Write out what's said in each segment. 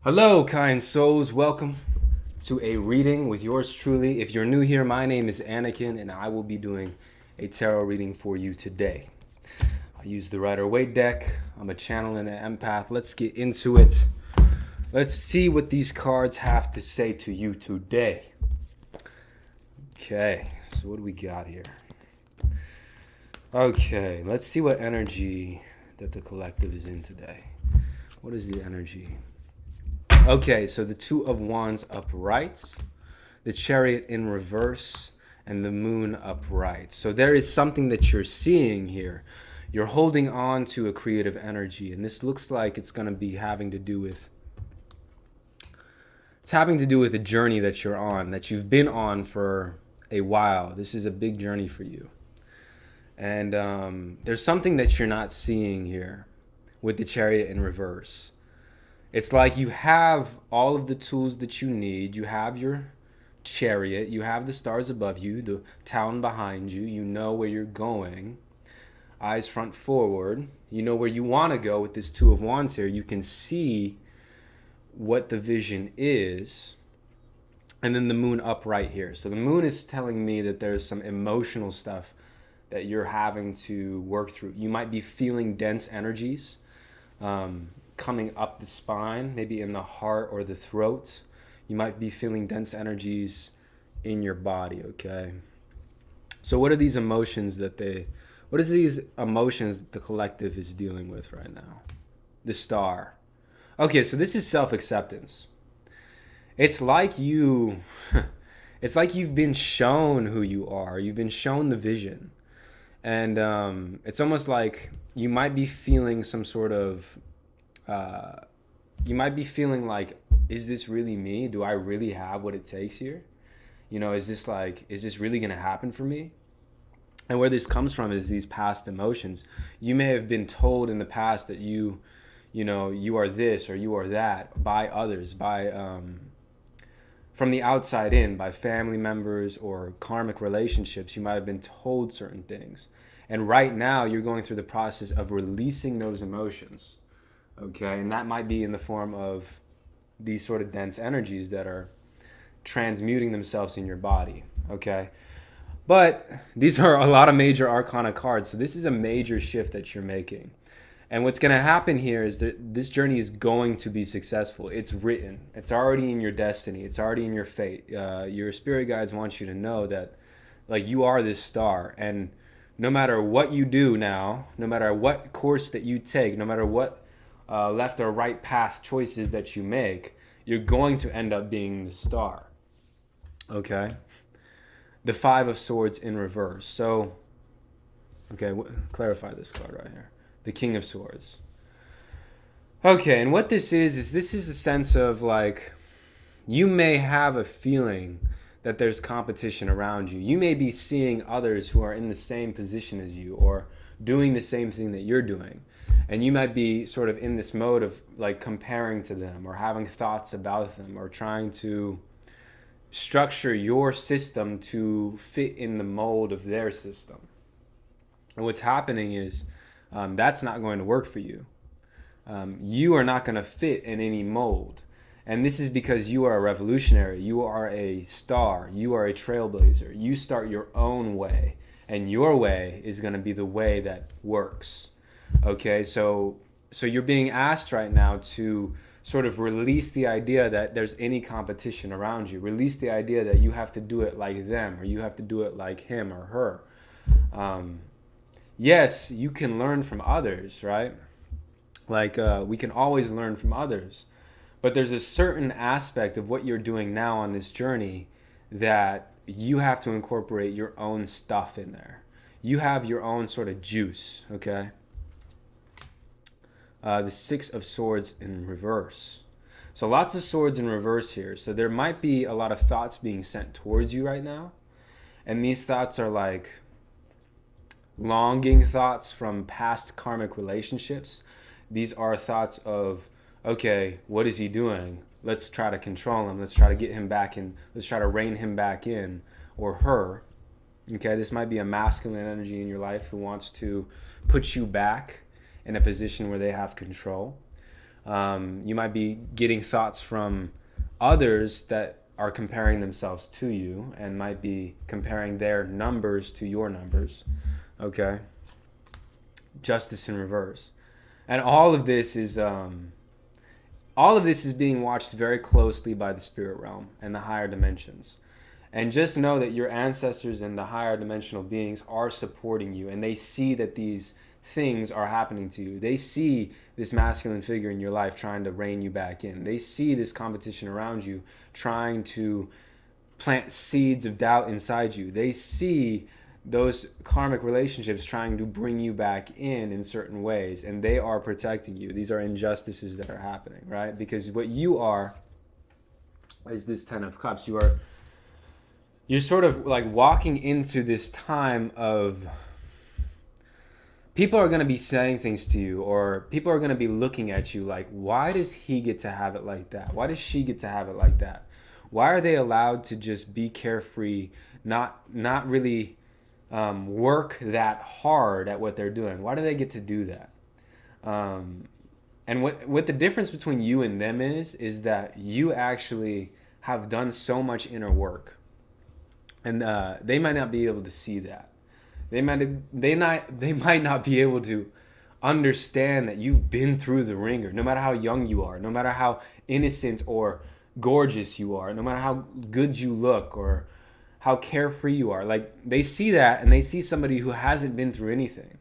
Hello, kind souls. Welcome to a reading with yours truly. If you're new here, my name is Anakin, and I will be doing a tarot reading for you today. I use the Rider-Waite deck. I'm a channel and an empath. Let's get into it. Let's see what these cards have to say to you today. Okay, so what do we got here? Okay, let's see what energy that the collective is in today. What is the energy? Okay, so the Two of Wands upright, the Chariot in reverse, and the Moon upright. So there is something that you're seeing here. You're holding on to a creative energy, and this looks like it's going to be having to do with a journey that you're on, that you've been on for a while. This is a big journey for you. And there's something that you're not seeing here with the Chariot in reverse. It's like you have all of the tools that you need. You have your chariot. You have the stars above you, the town behind you. You know where you're going. Eyes front forward. You know where you want to go with this Two of Wands here. You can see what the vision is. And then the Moon upright here. So the Moon is telling me that there's some emotional stuff that you're having to work through. You might be feeling dense energies coming up the spine, maybe in the heart or the throat. You might be feeling dense energies in your body, okay? So what is these emotions that the collective is dealing with right now? The Star. Okay, so this is self-acceptance. It's like you've been shown who you are. You've been shown the vision. And it's almost like you might be feeling some sort of, you might be feeling like, is this really me? Do I really have what it takes here? You know, is this really going to happen for me? And where this comes from is these past emotions. You may have been told in the past that you are this or you are that by others, from the outside in, by family members or karmic relationships. You might have been told certain things. And right now you're going through the process of releasing those emotions. Okay, and that might be in the form of these sort of dense energies that are transmuting themselves in your body. Okay, but these are a lot of major arcana cards, so this is a major shift that you're making. And what's going to happen here is that this journey is going to be successful. It's written. It's already in your destiny. It's already in your fate. Your spirit guides want you to know that, like, you are this star, and no matter what you do now, no matter what course that you take, no matter what left or right path choices that you make, you're going to end up being the star. Okay? The Five of Swords in reverse. So, okay, clarify this card right here. The King of Swords. Okay, and what this is a sense of, like, you may have a feeling that there's competition around you. You may be seeing others who are in the same position as you or doing the same thing that you're doing. And you might be sort of in this mode of, like, comparing to them or having thoughts about them or trying to structure your system to fit in the mold of their system. And what's happening is that's not going to work for you. You are not going to fit in any mold. And this is because you are a revolutionary. You are a star. You are a trailblazer. You start your own way. And your way is going to be the way that works. Okay, so you're being asked right now to sort of release the idea that there's any competition around you. Release the idea that you have to do it like them or you have to do it like him or her. Yes, you can learn from others, right? Like, we can always learn from others. But there's a certain aspect of what you're doing now on this journey that you have to incorporate your own stuff in there. You have your own sort of juice, okay? The Six of Swords in reverse. So lots of swords in reverse here. So there might be a lot of thoughts being sent towards you right now. And these thoughts are like longing thoughts from past karmic relationships. These are thoughts of, okay, what is he doing? Let's try to control him. Let's try to get him back in. Let's try to rein him back in, or her. Okay, this might be a masculine energy in your life who wants to put you back in a position where they have control. You might be getting thoughts from others that are comparing themselves to you and might be comparing their numbers to your numbers. Okay? Justice in reverse. And all of this is being watched very closely by the spirit realm and the higher dimensions. And just know that your ancestors and the higher dimensional beings are supporting you, and they see that these things are happening to you. They see this masculine figure in your life trying to rein you back in. They see this competition around you trying to plant seeds of doubt inside you. They see those karmic relationships trying to bring you back in certain ways, and they are protecting you. These are injustices that are happening, right? Because what you are is this Ten of Cups. You're sort of like walking into this time of people are going to be saying things to you, or people are going to be looking at you like, why does he get to have it like that? Why does she get to have it like that? Why are they allowed to just be carefree, not really work that hard at what they're doing? Why do they get to do that? And what the difference between you and them is that you actually have done so much inner work. And they might not be able to see that. They might not be able to understand that you've been through the ringer, no matter how young you are, no matter how innocent or gorgeous you are, no matter how good you look or how carefree you are. Like, they see that, and they see somebody who hasn't been through anything.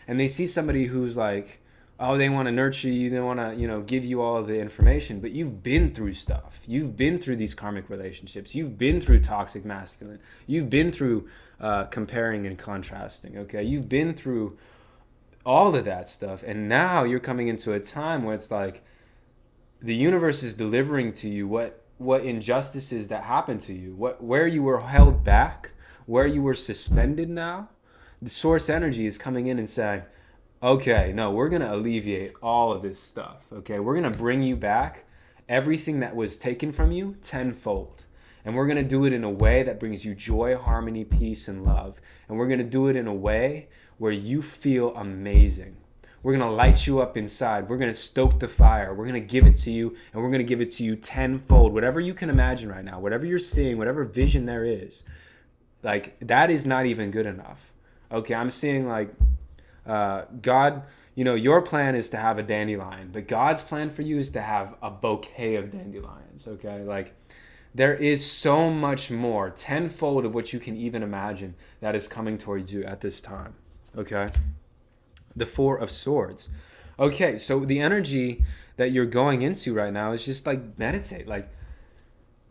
And they see somebody who's like, oh, they want to nurture you, they want to, give you all of the information, but you've been through stuff. You've been through these karmic relationships. You've been through toxic masculine. You've been through comparing and contrasting, okay? You've been through all of that stuff, and now you're coming into a time where it's like the universe is delivering to you what injustices that happened to you, where you were held back, where you were suspended now. The source energy is coming in and saying, okay, no, we're going to alleviate all of this stuff, okay? We're going to bring you back everything that was taken from you tenfold. And we're going to do it in a way that brings you joy, harmony, peace, and love. And we're going to do it in a way where you feel amazing. We're going to light you up inside. We're going to stoke the fire. We're going to give it to you, and we're going to give it to you tenfold. Whatever you can imagine right now, whatever you're seeing, whatever vision there is, like, that is not even good enough. Okay, I'm seeing like, God, your plan is to have a dandelion, but God's plan for you is to have a bouquet of dandelions, okay? Like, there is so much more, tenfold of what you can even imagine, that is coming towards you at this time, okay? The Four of Swords. Okay, so the energy that you're going into right now is just like meditate. Like,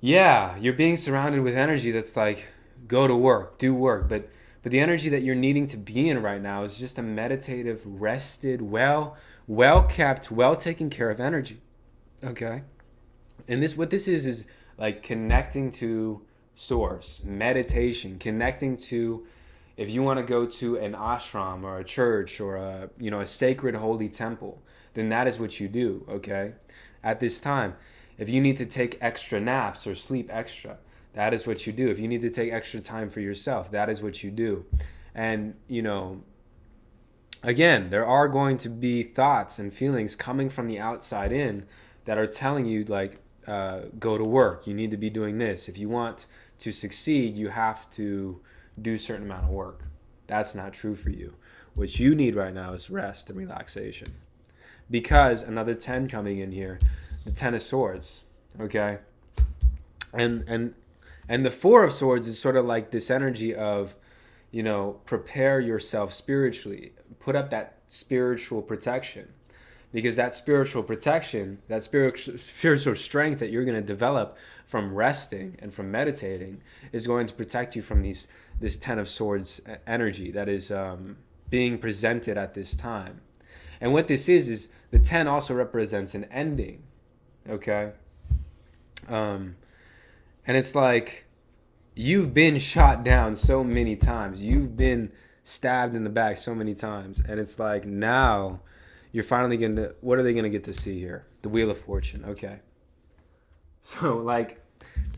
yeah, you're being surrounded with energy that's like, go to work, do work, but the energy that you're needing to be in right now is just a meditative, rested, well-kept, well-taken care of energy. Okay? And what this is like connecting to source, meditation, connecting to, if you want to go to an ashram or a church or a sacred holy temple, then that is what you do, okay? At this time, if you need to take extra naps or sleep extra, that is what you do. If you need to take extra time for yourself, that is what you do. And, again, there are going to be thoughts and feelings coming from the outside in that are telling you, like, go to work. You need to be doing this. If you want to succeed, you have to do a certain amount of work. That's not true for you. What you need right now is rest and relaxation. Because another 10 coming in here, the 10 of Swords, okay? And the Four of Swords is sort of like this energy of, prepare yourself spiritually. Put up that spiritual protection. Because that spiritual protection, that spiritual strength that you're going to develop from resting and from meditating is going to protect you from this 10 of Swords energy that is being presented at this time. And what this is the 10 also represents an ending. Okay? And it's like, you've been shot down so many times. You've been stabbed in the back so many times. And it's like, now you're finally going to, what are they going to get to see here? The Wheel of Fortune. Okay. So, like,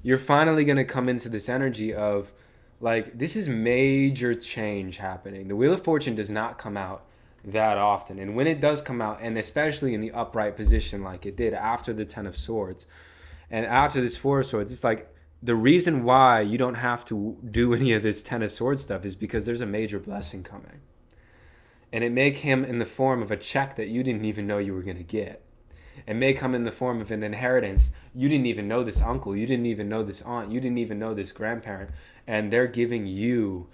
you're finally going to come into this energy of, like, this is major change happening. The Wheel of Fortune does not come out that often. And when it does come out, and especially in the upright position like it did after the Ten of Swords and after this Four of Swords, it's like the reason why you don't have to do any of this Ten of Swords stuff is because there's a major blessing coming. And it may come in the form of a check that you didn't even know you were going to get. It may come in the form of an inheritance. You didn't even know this uncle. You didn't even know this aunt. You didn't even know this grandparent. And they're giving you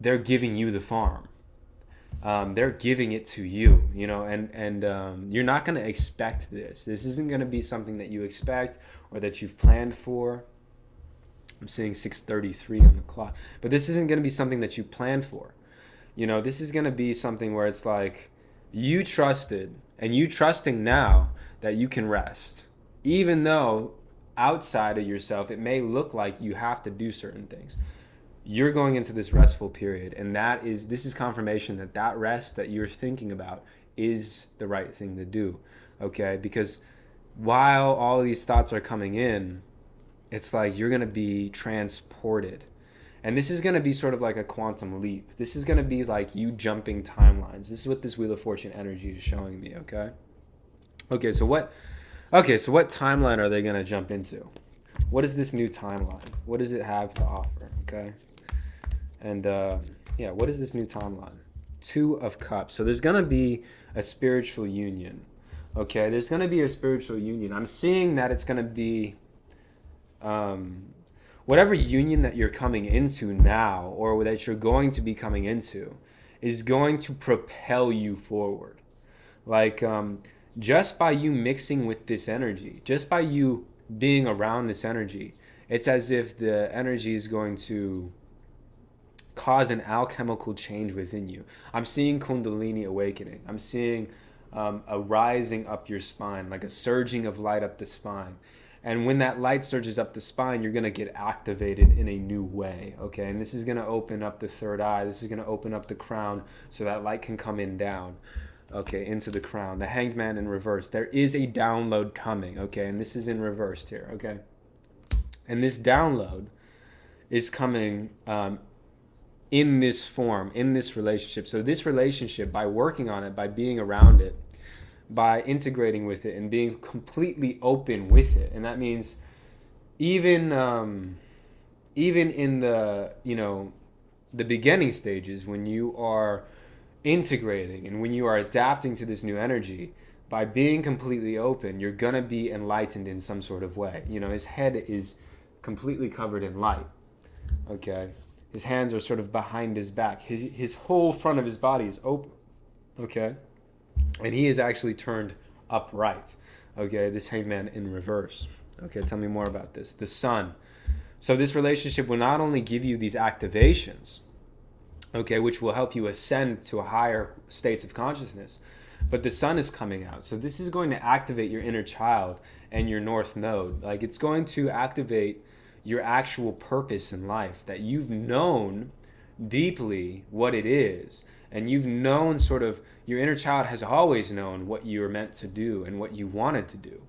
the farm. They're giving it to you, you know, and you're not going to expect this. This isn't going to be something that you expect or that you've planned for. I'm seeing 6:33 on the clock. But this isn't going to be something that you planned for. You know, this is going to be something where it's like you trusted, and you trusting now that you can rest. Even though outside of yourself, it may look like you have to do certain things. You're going into this restful period, and this is confirmation that rest that you're thinking about is the right thing to do, okay? Because while all these thoughts are coming in, it's like you're going to be transported. And this is going to be sort of like a quantum leap. This is going to be like you jumping timelines. This is what this Wheel of Fortune energy is showing me, okay? So what timeline are they going to jump into? What is this new timeline? What does it have to offer, okay? And what is this new timeline? Two of Cups. So there's going to be a spiritual union, okay? There's going to be a spiritual union. I'm seeing that it's going to be whatever union that you're coming into now, or that you're going to be coming into, is going to propel you forward. Like just by you mixing with this energy, just by you being around this energy, it's as if the energy is going to cause an alchemical change within you. I'm seeing Kundalini awakening. I'm seeing a rising up your spine, like a surging of light up the spine. And when that light surges up the spine, you're going to get activated in a new way, okay? And this is going to open up the third eye. This is going to open up the crown so that light can come in down, okay, into the crown. The Hanged Man in reverse. There is a download coming, okay? And this is in reverse here, okay? And this download is coming in this form, in this relationship. So this relationship, by working on it, by being around it, by integrating with it and being completely open with it. And that means even in the, you know, the beginning stages, when you are integrating and when you are adapting to this new energy, by being completely open, you're going to be enlightened in some sort of way. You know, his head is completely covered in light, okay? His hands are sort of behind his back. His whole front of his body is open, okay? And he is actually turned upright. Okay, this Hanged Man in reverse. Okay, tell me more about this. The Sun. So this relationship will not only give you these activations, okay, which will help you ascend to a higher states of consciousness, but the Sun is coming out. So this is going to activate your inner child and your North Node. Like, it's going to activate your actual purpose in life, that you've known deeply what it is. And you've known sort of, your inner child has always known what you were meant to do and what you wanted to do.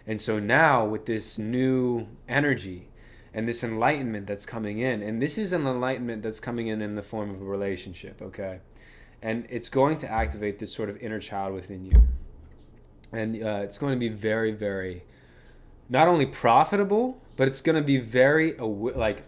And so now with this new energy and this enlightenment that's coming in, and this is an enlightenment that's coming in the form of a relationship, okay? And it's going to activate this sort of inner child within you. And it's going to be very, very, not only profitable, but it's going to be very, like,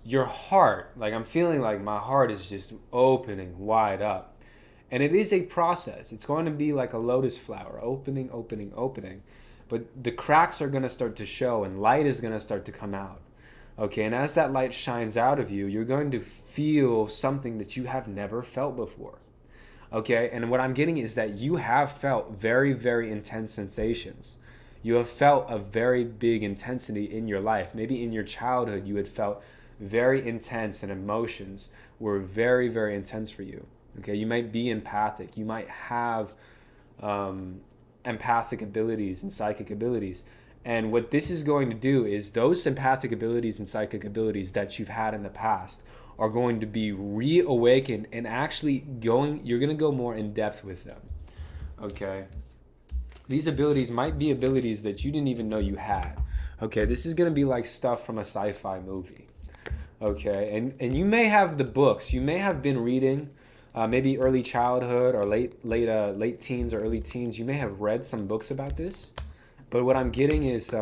your heart, like I'm feeling like my heart is just opening wide up. And it is a process. It's going to be like a lotus flower, opening, opening, opening. But the cracks are going to start to show and light is going to start to come out. Okay, and as that light shines out of you, you're going to feel something that you have never felt before. Okay, and what I'm getting is that you have felt very, very intense sensations. You have felt a very big intensity in your life. Maybe in your childhood you had felt very intense, and emotions were very, very intense for you. Okay, you might be empathic. You might have empathic abilities and psychic abilities. And what this is going to do is those empathic abilities and psychic abilities that you've had in the past are going to be reawakened and actually you're going to go more in depth with them. Okay, these abilities might be abilities that you didn't even know you had. Okay, this is going to be like stuff from a sci-fi movie. Okay, and you may have the books, you may have been reading maybe early childhood or late teens or early teens, you may have read some books about this. But what I'm getting is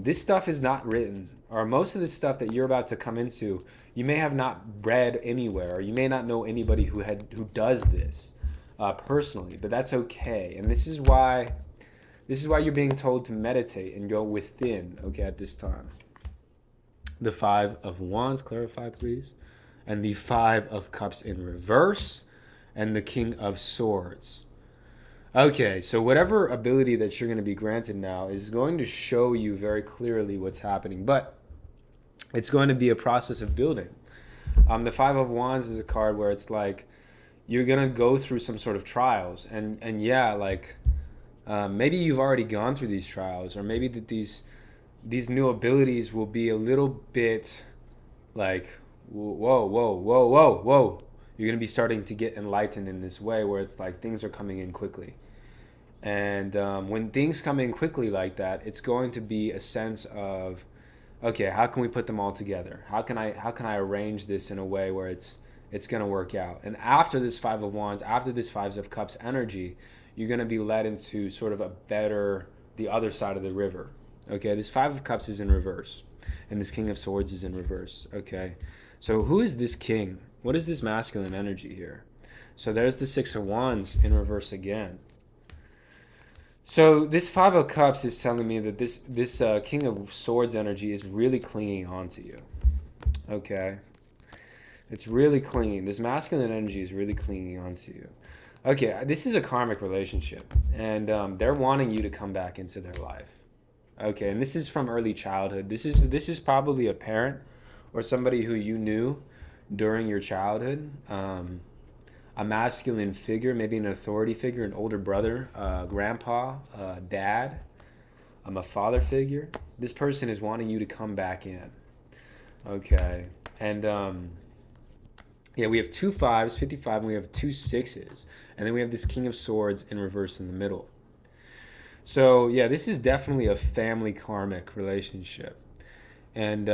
this stuff is not written, or most of the stuff that you're about to come into, you may have not read anywhere, or you may not know anybody who does this personally. But that's okay, and this is why you're being told to meditate and go within. Okay, at this time, the Five of Wands, clarify please, and the Five of Cups in reverse, and the King of Swords. Okay, so whatever ability that you're going to be granted now is going to show you very clearly what's happening, but it's going to be a process of building. The Five of Wands is a card where it's like you're going to go through some sort of trials, and yeah, like maybe you've already gone through these trials, or maybe that these new abilities will be a little bit like whoa, whoa, whoa, whoa, whoa. You're going to be starting to get enlightened in this way where it's like things are coming in quickly. And when things come in quickly like that, it's going to be a sense of, okay, how can we put them all together? How can I arrange this in a way where it's going to work out? And after this Five of Wands, after this Five of Cups energy, you're going to be led into sort of the other side of the river. Okay, this Five of Cups is in reverse, and this King of Swords is in reverse. Okay, so who is this king? What is this masculine energy here? So there's the Six of Wands in reverse again. So this Five of Cups is telling me that this King of Swords energy is really clinging onto you. Okay, it's really clinging. This masculine energy is really clinging onto you. Okay, this is a karmic relationship, and they're wanting you to come back into their life. Okay, and this is from early childhood. This is probably a parent or somebody who you knew during your childhood, a masculine figure, maybe an authority figure, an older brother, grandpa, dad, a father figure. This person is wanting you to come back in. Okay, and yeah, we have two fives, 55, and we have two sixes, and then we have this King of Swords in reverse in the middle. So yeah, this is definitely a family karmic relationship, and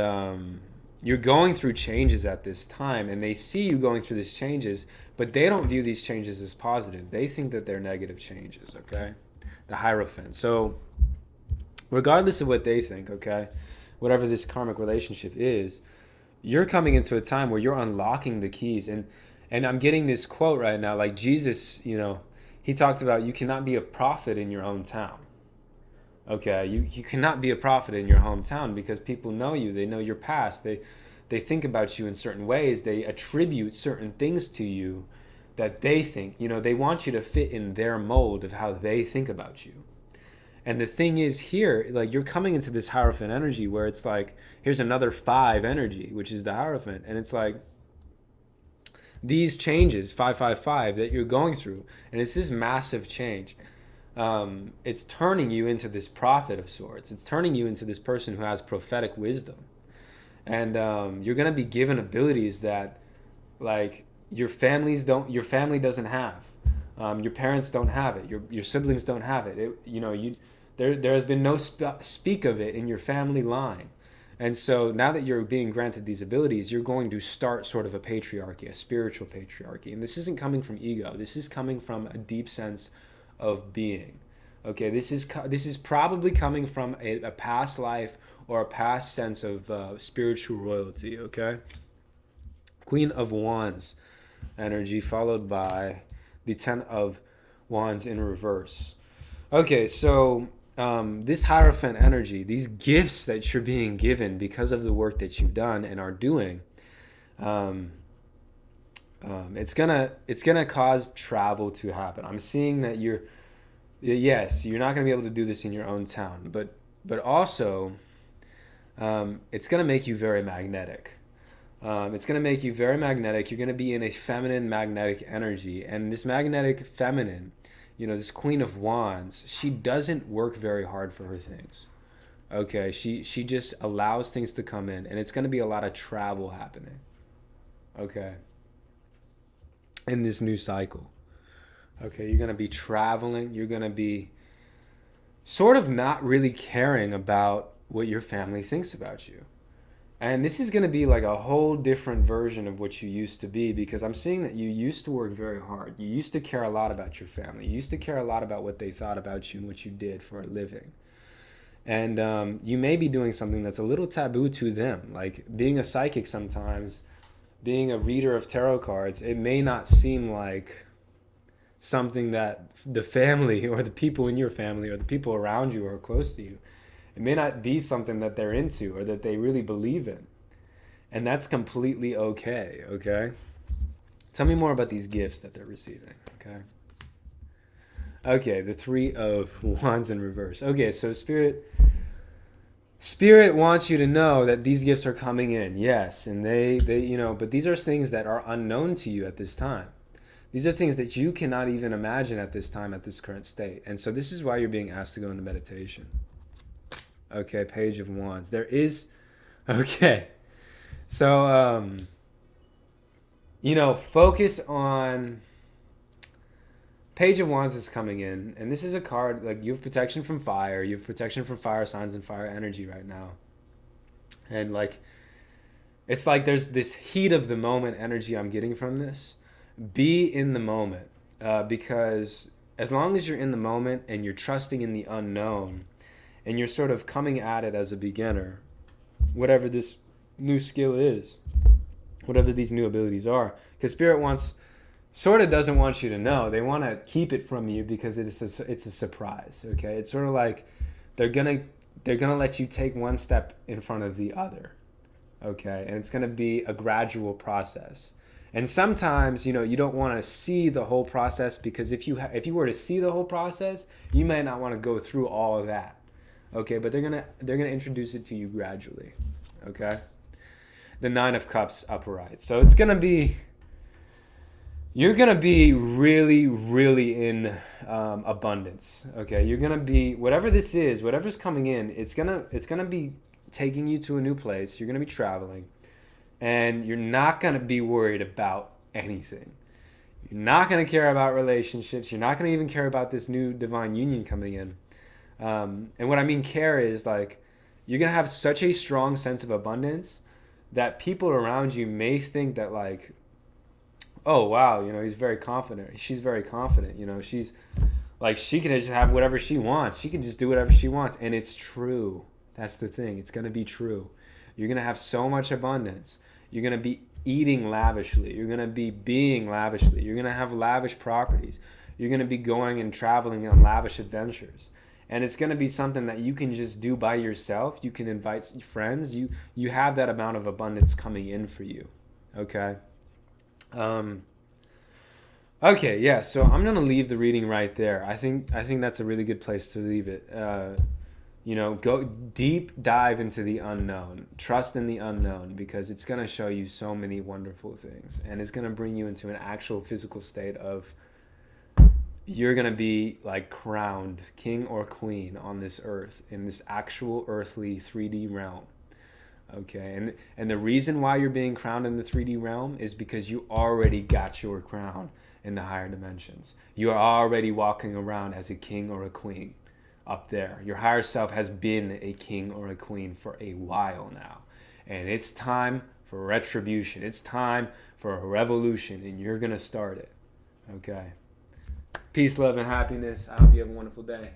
you're going through changes at this time, and they see you going through these changes, but they don't view these changes as positive. They think that they're negative changes, okay? The Hierophant. So regardless of what they think, okay, whatever this karmic relationship is, you're coming into a time where you're unlocking the keys. And I'm getting this quote right now, like Jesus, he talked about you cannot be a prophet in your own town. Okay, you cannot be a prophet in your hometown because people know you. They know your past. They think about you in certain ways. They attribute certain things to you that they think. They want you to fit in their mold of how they think about you. And the thing is here, like you're coming into this Hierophant energy where it's like, here's another 5 energy, which is the Hierophant. And it's like these changes, 555, that you're going through. And it's this massive change. It's turning you into this prophet of sorts. It's turning you into this person who has prophetic wisdom. And you're going to be given abilities that like your family doesn't have. Your parents don't have it. Your siblings don't have it. There has been no speak of it in your family line. And so now that you're being granted these abilities, you're going to start sort of a patriarchy, a spiritual patriarchy. And this isn't coming from ego. This is coming from a deep sense of being. Okay, this is probably coming from a past life or a past sense of spiritual royalty. Okay, Queen of Wands energy followed by the 10 of Wands in reverse. Okay, so this Hierophant energy, these gifts that you're being given because of the work that you've done and are doing, it's gonna cause travel to happen. I'm seeing that you're not gonna be able to do this in your own town, but also it's gonna make you very magnetic. It's gonna make you very magnetic. You're gonna be in a feminine magnetic energy, and this magnetic feminine, this Queen of Wands, she doesn't work very hard for her things. Okay, she just allows things to come in, and it's gonna be a lot of travel happening. Okay. In this new cycle. Okay, you're going to be traveling. You're going to be sort of not really caring about what your family thinks about you. And this is going to be like a whole different version of what you used to be, because I'm seeing that you used to work very hard. You used to care a lot about your family. You used to care a lot about what they thought about you and what you did for a living. And you may be doing something that's a little taboo to them. Like being a psychic sometimes, being a reader of tarot cards, it may not seem like something that the family or the people in your family or the people around you or close to you, it may not be something that they're into or that they really believe in. And that's completely okay, okay? Tell me more about these gifts that they're receiving, okay? Okay, the Three of Wands in reverse. Okay, so Spirit wants you to know that these gifts are coming in, yes, and they but these are things that are unknown to you at this time. These are things that you cannot even imagine at this time, at this current state. And so this is why you're being asked to go into meditation. Okay, Page of Wands. There is, okay. So, focus on, Page of Wands is coming in, and this is a card, like you have protection from fire, you have protection from fire signs and fire energy right now. And like, it's like there's this heat of the moment energy I'm getting from this. Be in the moment, because as long as you're in the moment and you're trusting in the unknown and you're sort of coming at it as a beginner, whatever this new skill is, whatever these new abilities are, because Spirit doesn't want you to know. They want to keep it from you because it's a surprise. Okay, it's sort of like they're gonna let you take one step in front of the other. Okay, and it's gonna be a gradual process. And sometimes, you don't want to see the whole process, because if you were to see the whole process, you may not want to go through all of that. Okay, but they're gonna introduce it to you gradually. Okay, the Nine of Cups upright. So you're gonna be really, really in abundance. Okay, you're gonna be, whatever this is, whatever's coming in, it's gonna be taking you to a new place. You're gonna be traveling. And you're not going to be worried about anything. You're not going to care about relationships. You're not going to even care about this new divine union coming in. And what I mean care is like, you're going to have such a strong sense of abundance that people around you may think that like, oh, wow, he's very confident. She's very confident. She's like, she can just have whatever she wants. She can just do whatever she wants. And it's true. That's the thing. It's going to be true. You're going to have so much abundance. You're going to be eating lavishly. You're going to be being lavishly. You're going to have lavish properties. You're going to be going and traveling on lavish adventures. And it's going to be something that you can just do by yourself. You can invite friends. You have that amount of abundance coming in for you. Okay? Okay, yeah, so I'm going to leave the reading right there. I think that's a really good place to leave it. Go deep dive into the unknown. Trust in the unknown, because it's going to show you so many wonderful things. And it's going to bring you into an actual physical state of, you're going to be like crowned king or queen on this earth, in this actual earthly 3D realm. Okay, and the reason why you're being crowned in the 3D realm is because you already got your crown in the higher dimensions. You are already walking around as a king or a queen. Up there, your higher self has been a king or a queen for a while now, and it's time for retribution. It's time for a revolution, and you're gonna start it. Okay, peace, love, and happiness. I hope you have a wonderful day.